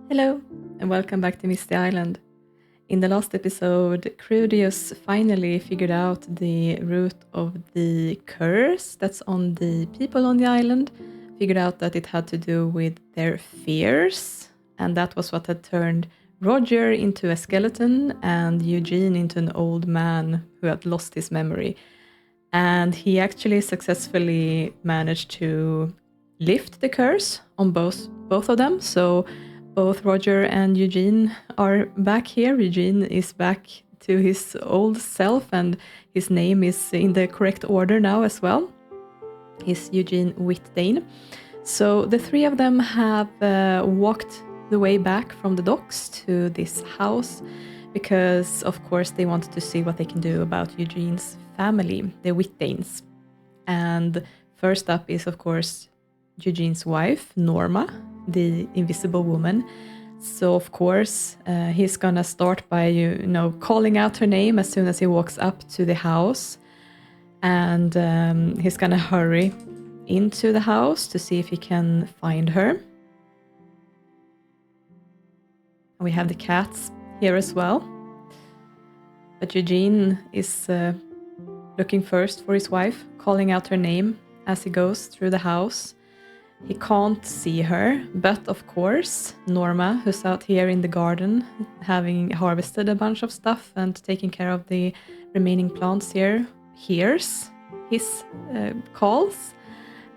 Hello, and welcome back to Misty Island. In the last episode, Krudius finally figured out the root of the curse that's on the people on the island, figured out that it had to do with their fears, and that was what had turned Roger into a skeleton and Eugene into an old man who had lost his memory. And he actually successfully managed to lift the curse on both of them. So both Roger and Eugene are back here. Eugene is back to his old self, and his name is in the correct order now as well. He's Eugene Whitdane. So the three of them have walked the way back from the docks to this house because, of course, they wanted to see what they can do about Eugene's family, the Whitdanes. And first up is, of course, Eugene's wife, Norma, the invisible woman. So, of course, he's gonna start by, calling out her name as soon as he walks up to the house. And he's gonna hurry into the house to see if he can find her. We have the cats here as well. But Eugene is looking first for his wife, calling out her name as he goes through the house. He can't see her, but of course, Norma, who's out here in the garden, having harvested a bunch of stuff and taking care of the remaining plants here, hears his calls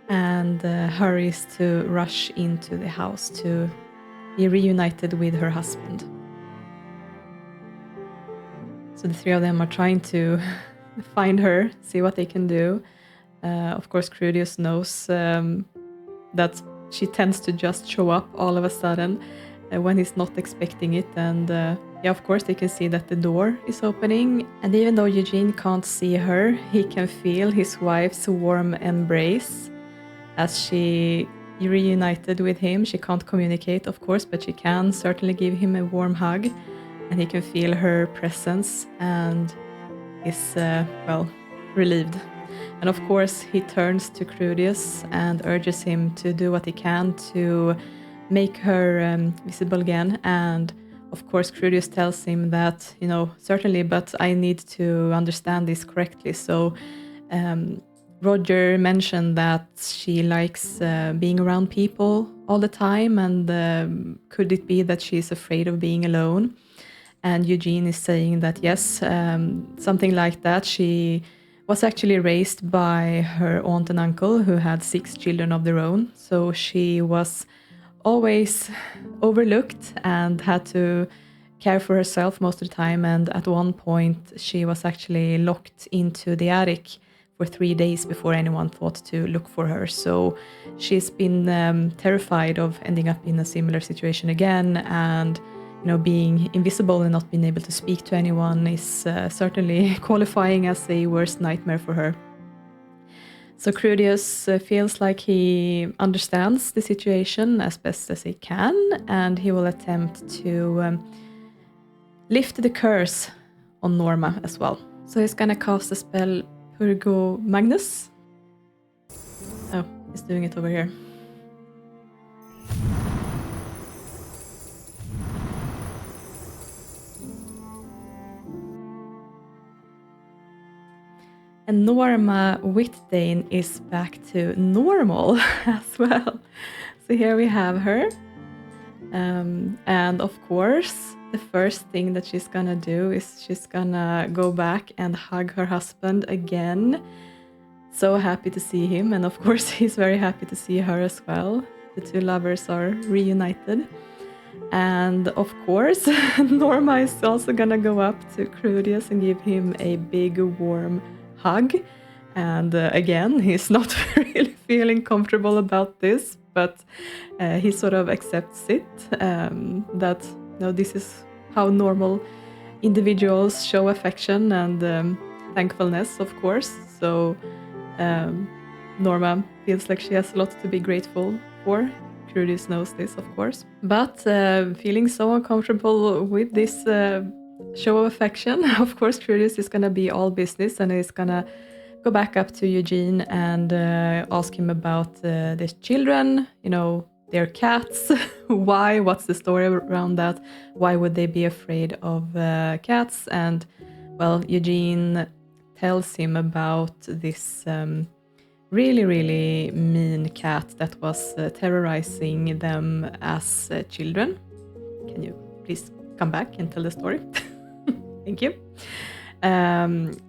and hurries to rush into the house to be reunited with her husband. So the three of them are trying to find her, see what they can do. Of course, Krudius knows that she tends to just show up all of a sudden when he's not expecting it. And of course, they can see that the door is opening. And even though Eugene can't see her, he can feel his wife's warm embrace as she reunited with him. She can't communicate, of course, but she can certainly give him a warm hug. And he can feel her presence and is, relieved. And of course, he turns to Krudius and urges him to do what he can to make her visible again. And of course, Krudius tells him that, certainly, but I need to understand this correctly. So Roger mentioned that she likes being around people all the time. And could it be that she's afraid of being alone? And Eugene is saying that, yes, something like that. She was actually raised by her aunt and uncle who had 6 children of their own. So she was always overlooked and had to care for herself most of the time. And at one point, she was actually locked into the attic for 3 days before anyone thought to look for her. So she's been terrified of ending up in a similar situation again. And being invisible and not being able to speak to anyone is certainly qualifying as a worst nightmare for her. So Krudius feels like he understands the situation as best as he can, and he will attempt to lift the curse on Norma as well. So he's gonna cast the spell Purgo Magnus. Oh, he's doing it over here. And Norma Whitdane is back to normal as well. So here we have her. And of course, the first thing that she's gonna do is she's gonna go back and hug her husband again. So happy to see him. And of course, he's very happy to see her as well. The two lovers are reunited. And of course, Norma is also gonna go up to Krudius and give him a big warm hug. And again, he's not really feeling comfortable about this, but he sort of accepts it, that this is how normal individuals show affection and thankfulness, of course. So Norma feels like she has a lot to be grateful for. Krudius knows this, of course. But feeling so uncomfortable with this show of affection, of course, Krudius is going to be all business and is going to go back up to Eugene and ask him about the children, they're cats. Why? What's the story around that? Why would they be afraid of cats? And well, Eugene tells him about this really, really mean cat that was terrorizing them as children. Can you please come back and tell the story? Thank you.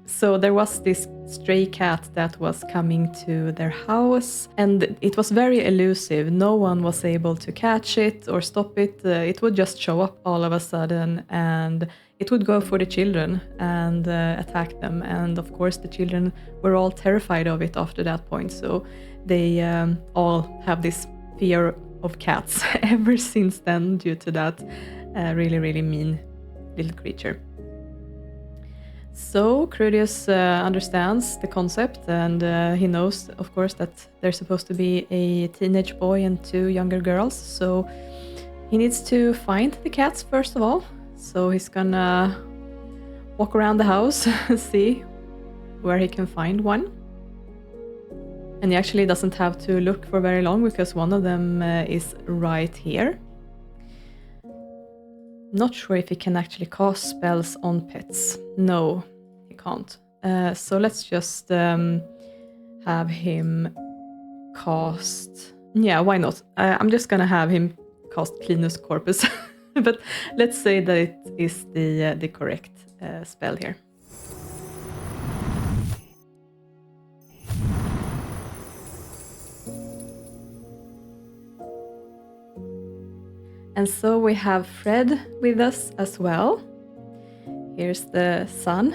So there was this stray cat that was coming to their house, and it was very elusive. No one was able to catch it or stop it. It would just show up all of a sudden, and it would go for the children and attack them. And of course, the children were all terrified of it after that point. So they all have this fear of cats ever since then due to that really, really mean little creature. So Krudius understands the concept, and he knows, of course, that there's supposed to be a teenage boy and 2 younger girls. So he needs to find the cats first of all. So he's gonna walk around the house and see where he can find one. And he actually doesn't have to look for very long because one of them is right here. Not sure if he can actually cast spells on pets. No, he can't. So let's just have him cast... Yeah, why not? I'm just gonna have him cast Krudius Corpus. But let's say that it is the correct spell here. And so we have Fred with us as well. Here's the son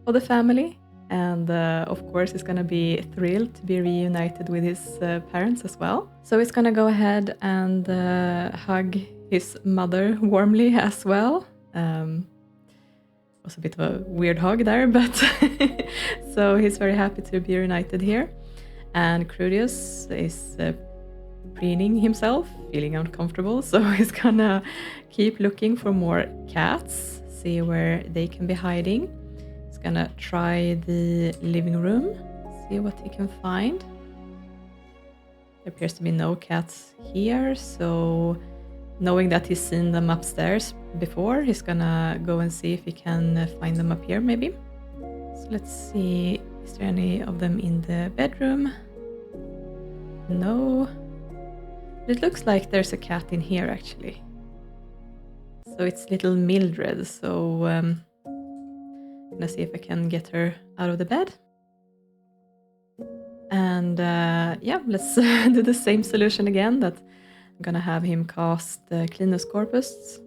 of the family. And of course, he's going to be thrilled to be reunited with his parents as well. So he's going to go ahead and hug his mother warmly as well. Was a bit of a weird hug there, but so he's very happy to be reunited here. And Krudius is preening himself, feeling uncomfortable, so he's gonna keep looking for more cats, see where they can be hiding. He's gonna try the living room, see what he can find. There appears to be no cats here, so knowing that he's seen them upstairs before, he's gonna go and see if he can find them up here maybe. So let's see, is there any of them in the bedroom? No. It looks like there's a cat in here actually. So it's little Mildred, so I'm gonna see if I can get her out of the bed. And yeah, let's do the same solution again, that I'm gonna have him cast Krudius Corpus.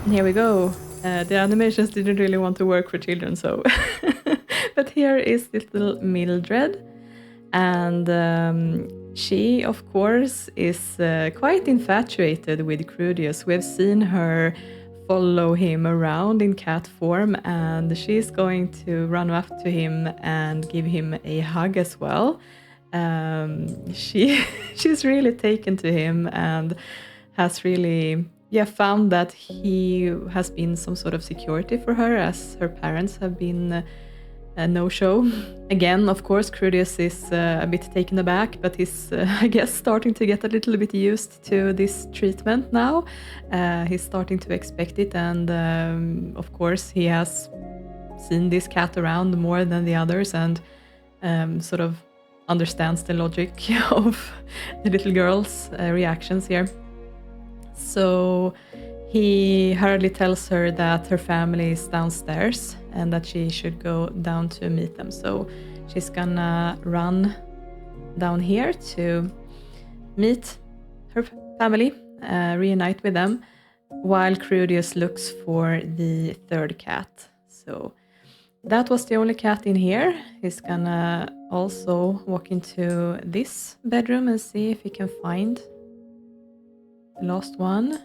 And here we go. The animations didn't really want to work for children, so... But here is little Mildred, and she, of course, is quite infatuated with Krudius. We've seen her follow him around in cat form, and she's going to run up to him and give him a hug as well. She's really taken to him and has really... found that he has been some sort of security for her, as her parents have been a no-show. Again, of course, Krudius is a bit taken aback, but he's, I guess, starting to get a little bit used to this treatment now. He's starting to expect it, and of course, he has seen this cat around more than the others, and sort of understands the logic of the little girl's reactions here. So he hurriedly tells her that her family is downstairs and that she should go down to meet them. So she's gonna run down here to meet her family, reunite with them, while Krudius looks for the third cat. So that was the only cat in here. He's gonna also walk into this bedroom and see if he can find the last one,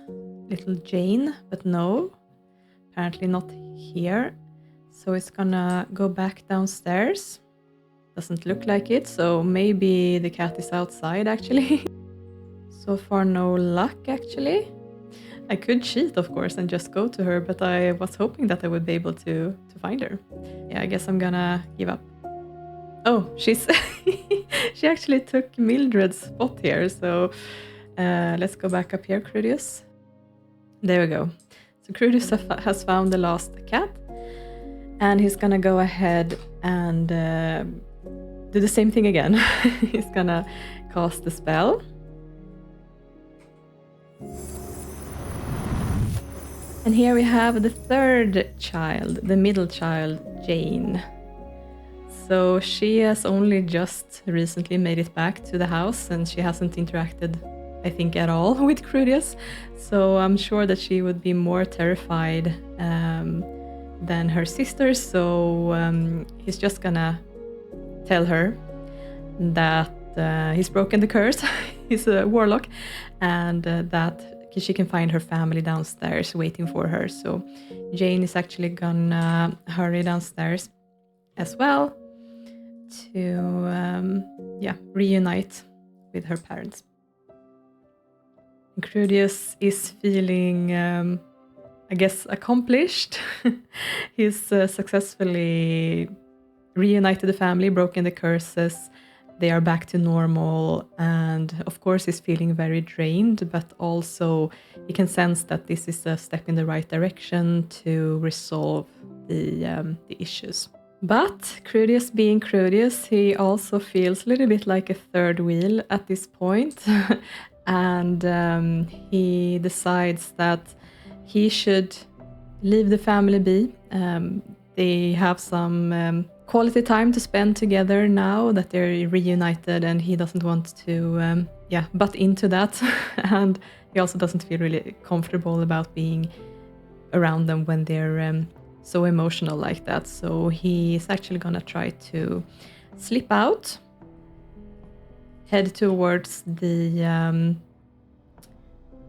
little Jane, but no, apparently not here. So it's gonna go back downstairs. Doesn't look like it, so maybe the cat is outside actually. So far no luck actually. I could cheat, of course, and just go to her, but I was hoping that I would be able to find her. Yeah, I guess I'm gonna give up. Oh, she's she actually took Mildred's spot here. So let's go back up here, Krudius. There we go. So Krudius has found the last cat, and he's gonna go ahead and do the same thing again. He's gonna cast the spell. And here we have the third child, the middle child, Jane. So she has only just recently made it back to the house, and she hasn't interacted, I think, at all with Krudius. So I'm sure that she would be more terrified than her sister. So he's just gonna tell her that he's broken the curse, he's a warlock, and that she can find her family downstairs waiting for her. So Jane is actually gonna hurry downstairs as well to reunite with her parents. And Krudius is feeling, I guess, accomplished. He's successfully reunited the family, broken the curses. They are back to normal, and of course he's feeling very drained, but also he can sense that this is a step in the right direction to resolve the issues. But Krudius being Krudius, he also feels a little bit like a third wheel at this point. And he decides that he should leave the family be. They have some quality time to spend together now that they're reunited, and he doesn't want to butt into that. And he also doesn't feel really comfortable about being around them when they're so emotional like that. So he's actually gonna try to slip out, head towards the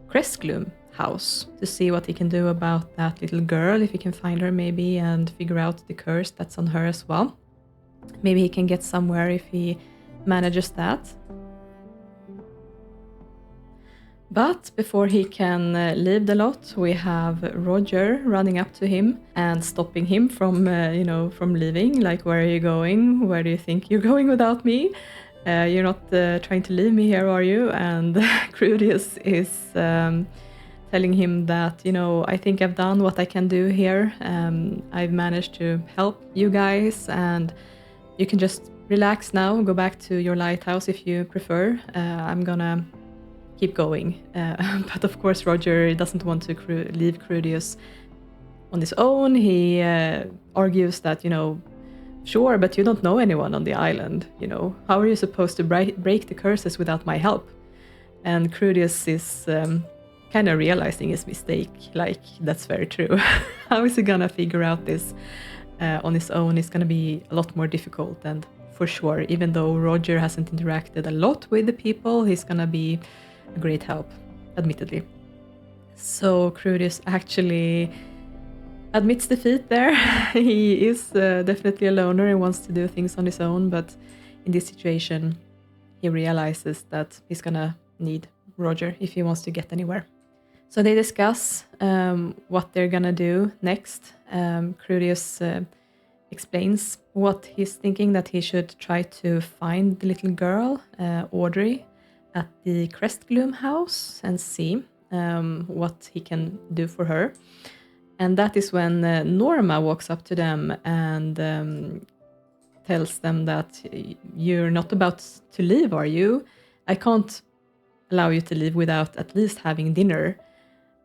Crestgloom house to see what he can do about that little girl, if he can find her maybe, and figure out the curse that's on her as well. Maybe he can get somewhere if he manages that. But before he can leave the lot, we have Roger running up to him and stopping him from from leaving. Like, where are you going? Where do you think you're going without me? You're not trying to leave me here, are you? And Krudius is telling him that, I think I've done what I can do here. I've managed to help you guys, and you can just relax now, go back to your lighthouse if you prefer. I'm gonna keep going. But of course Roger doesn't want to leave Krudius on his own. He argues that, sure, but you don't know anyone on the island. How are you supposed to break the curses without my help? And Krudius is kind of realizing his mistake. Like, that's very true. How is he gonna figure out this on his own? It's gonna be a lot more difficult, and for sure, even though Roger hasn't interacted a lot with the people, he's gonna be a great help, admittedly. So Krudius actually admits defeat there. He is definitely a loner and wants to do things on his own, but in this situation he realizes that he's gonna need Roger if he wants to get anywhere. So they discuss what they're gonna do next. Krudius explains what he's thinking, that he should try to find the little girl, Audrey, at the Crestgloom house and see what he can do for her. And that is when Norma walks up to them and tells them that you're not about to leave, are you? I can't allow you to leave without at least having dinner.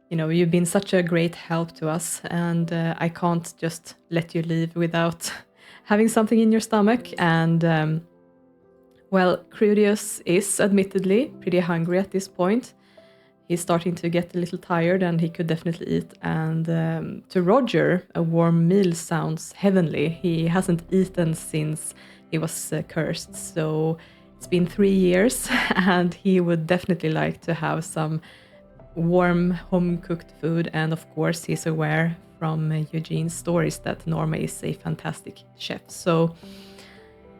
You've been such a great help to us, and I can't just let you leave without having something in your stomach. And well, Krudius is admittedly pretty hungry at this point. He's starting to get a little tired, and he could definitely eat. And to Roger, a warm meal sounds heavenly. He hasn't eaten since he was cursed, so it's been 3 years, and he would definitely like to have some warm home-cooked food. And of course, he's aware from Eugene's stories that Norma is a fantastic chef. So,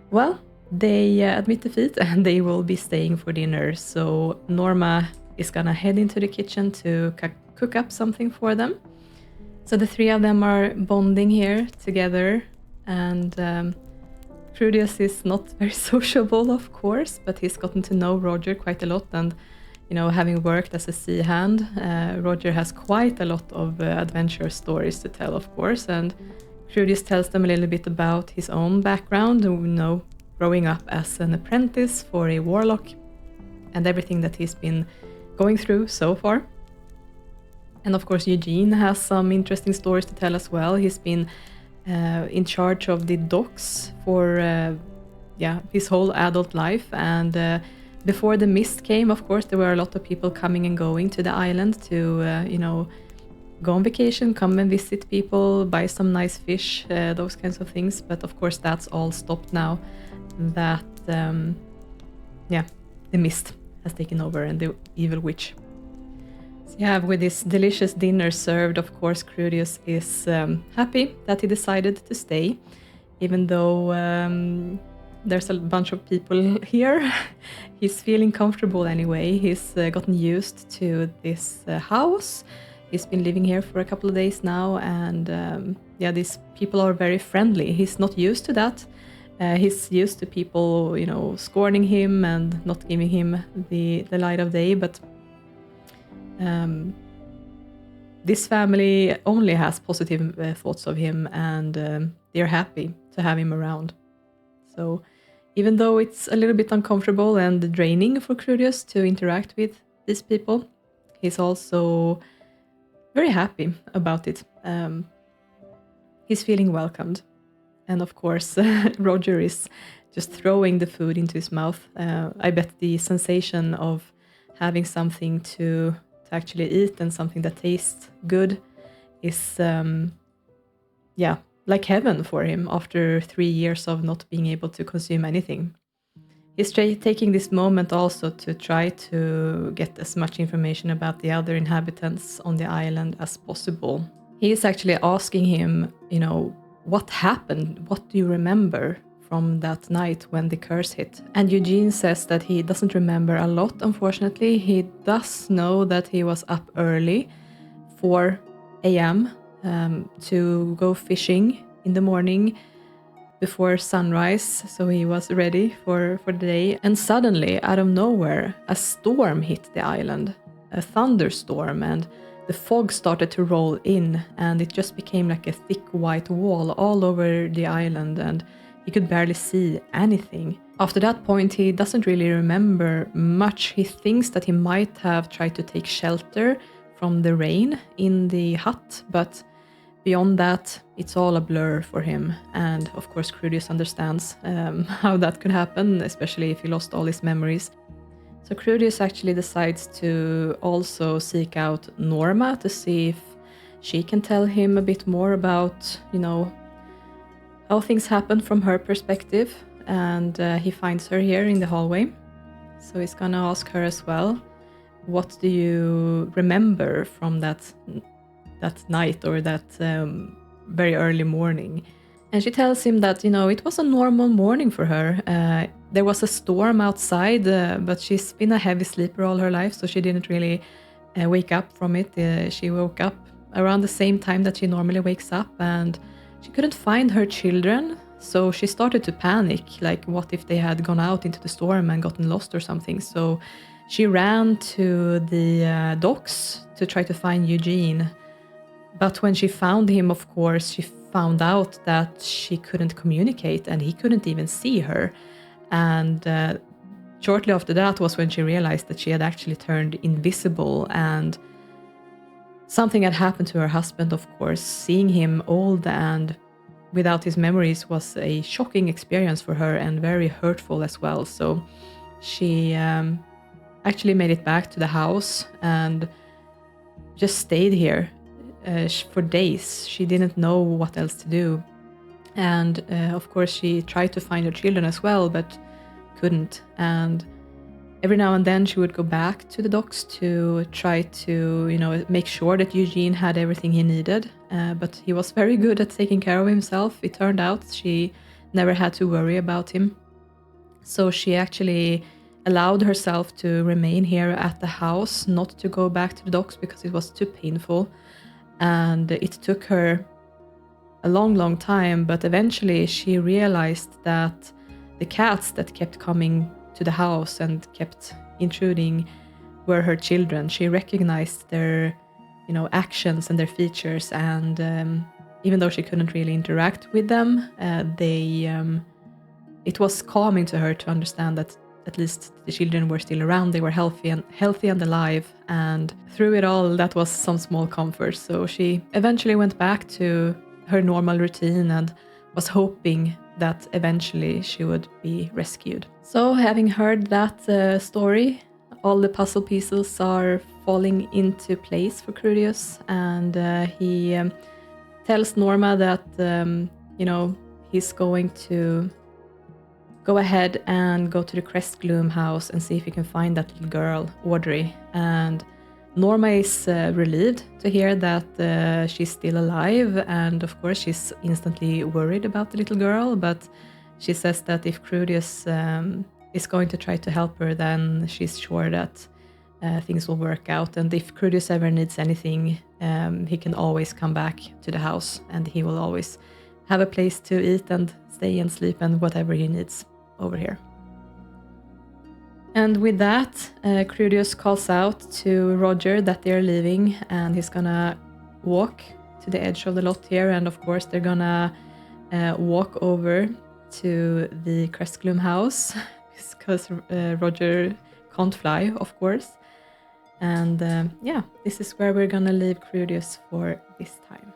well, they admit defeat, and they will be staying for dinner. So Norma is gonna head into the kitchen to cook up something for them. So the three of them are bonding here together, and Krudius is not very sociable, of course, but he's gotten to know Roger quite a lot, and having worked as a sea hand, Roger has quite a lot of adventure stories to tell, of course, and Krudius tells them a little bit about his own background, growing up as an apprentice for a warlock, and everything that he's been going through so far. And of course, Eugene has some interesting stories to tell as well. He's been in charge of the docks for his whole adult life, and before the mist came, of course, there were a lot of people coming and going to the island to go on vacation, come and visit people, buy some nice fish, those kinds of things. But of course, that's all stopped now that the mist has taken over and the evil witch. So yeah, with this delicious dinner served, of course, Krudius is happy that he decided to stay, even though there's a bunch of people here. He's feeling comfortable anyway. He's gotten used to this house. He's been living here for a couple of days now, and these people are very friendly. He's not used to that. He's used to people, scorning him and not giving him the light of day, but this family only has positive thoughts of him, and they're happy to have him around. So even though it's a little bit uncomfortable and draining for Krudius to interact with these people, he's also very happy about it. He's feeling welcomed. And of course, Roger is just throwing the food into his mouth. I bet the sensation of having something to actually eat and something that tastes good is, like heaven for him after 3 years of not being able to consume anything. He's taking this moment also to try to get as much information about the other inhabitants on the island as possible. He is actually asking him, what happened? What do you remember from that night when the curse hit? And Eugene says that he doesn't remember a lot, unfortunately. He does know that he was up early, 4 a.m., to go fishing in the morning before sunrise, so he was ready for the day. And suddenly, out of nowhere, a storm hit the island, a thunderstorm, and the fog started to roll in, and it just became like a thick white wall all over the island, and he could barely see anything. After that point, he doesn't really remember much. He thinks that he might have tried to take shelter from the rain in the hut, but beyond that, it's all a blur for him. And of course, Krudius understands how that could happen, especially if he lost all his memories. So Krudius actually decides to also seek out Norma to see if she can tell him a bit more about, how things happen from her perspective. And he finds her here in the hallway. So he's gonna ask her as well, what do you remember from that night or that very early morning? And she tells him that, it was a normal morning for her. There was a storm outside, but she's been a heavy sleeper all her life, so she didn't really wake up from it. She woke up around the same time that she normally wakes up, and she couldn't find her children, so she started to panic, like what if they had gone out into the storm and gotten lost or something. So she ran to the docks to try to find Eugene. But when she found him, of course, she found out that she couldn't communicate and he couldn't even see her. And shortly after that was when she realized that she had actually turned invisible, and something had happened to her husband, of course. Seeing him old and without his memories was a shocking experience for her and very hurtful as well. So she actually made it back to the house and just stayed here for days. She didn't know what else to do. And of course she tried to find her children as well, but couldn't. And every now and then she would go back to the docks to try to, make sure that Eugene had everything he needed. But he was very good at taking care of himself. It turned out she never had to worry about him. So she actually allowed herself to remain here at the house, not to go back to the docks because it was too painful. And it took her a long, long time, but eventually she realized that the cats that kept coming to the house and kept intruding were her children. She recognized their, actions and their features, and even though she couldn't really interact with them, it was calming to her to understand that at least the children were still around. They were healthy and alive, and through it all, that was some small comfort. So she eventually went back to her normal routine and was hoping that eventually she would be rescued. So having heard that story, all the puzzle pieces are falling into place for Krudius, and he tells Norma that he's going to go ahead and go to the Crest Gloom house and see if he can find that little girl, Audrey. And Norma is relieved to hear that she's still alive, and of course she's instantly worried about the little girl, but she says that if Krudius is going to try to help her, then she's sure that things will work out, and if Krudius ever needs anything, he can always come back to the house, and he will always have a place to eat and stay and sleep and whatever he needs over here. And with that, Krudius calls out to Roger that they're leaving, and he's gonna walk to the edge of the lot here, and of course they're gonna walk over to the Crest Gloom house because Roger can't fly, of course. And this is where we're gonna leave Krudius for this time.